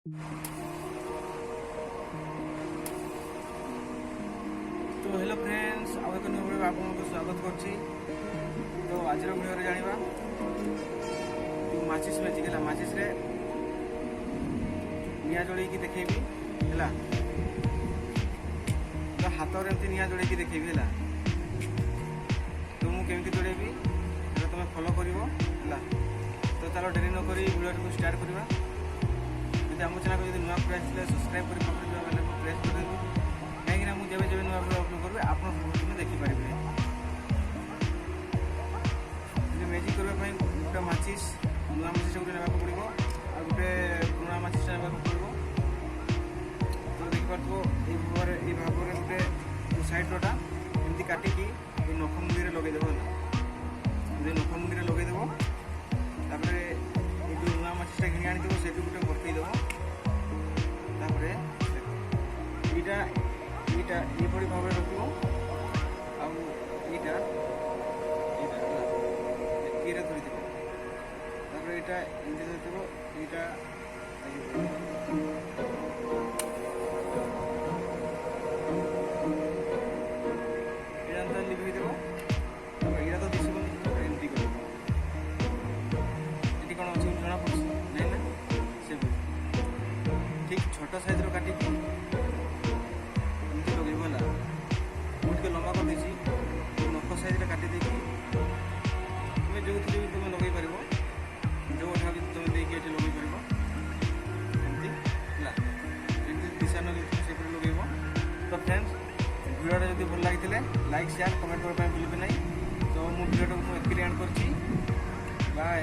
तो hello friends आउ एक न्यू वीडियो आपको स्वागत करछि। तो आज वीडियो रे जानिबा माचिस मैजिक है। माचिस रे निया जोड़ी की देखेबी हैला। तो हाथ रे एमती निया जोड़ी की देखेबी हैला। तो मु केमती जोड़ेबी तो तुम फॉलो करिवो हैला। तो चलो डेरी न करी वीडियो को स्टार्ट करबा। यदि आम चैनल को यदि नुआ प्रेस सब्सक्राइब करी पाखरे जो बेल को प्रेस कर देबो कहीं ना मुझे जब नुआ वीडियो अपलोड करबे आप देखिपारे। मैजिक करने गोटे माचिस नुआ माचिस गोटे ना पड़ो आ गोटे पुराना माचिस ना पड़ो। तो देखिपार ये भाव में गोटे साइड्रटा एमती काटिकी नख मुंडी में लगेदेव। नख मुंडी में लगेदेव तापर जो नुआ माचिसटा कि आनी से गोटे बरकईदेव। तापर यहाँ ये भाव में रखो आईटा ये धरी थो। तापर यहाँ एमती धरी यहाँ लिभेदेव। यहाँ तो दिशा एमती कर कौन अच्छे जना पड़ी ना ना से ठीक छोट साइज काटिकी एमती लगे है। मुझे लंबा कर देसी नख साइज काटी देखी तुम जो भी तुम लगे पार जो उठा भी तुम देखिए लगे पार एमती है। दिशा लगे से लगे। तो फ्रेंड्स वीडियो जब भल लगी लाइक शेयर कमेंट करने भूलि ना। तो मुझे वीडियो को एंड कर बाय।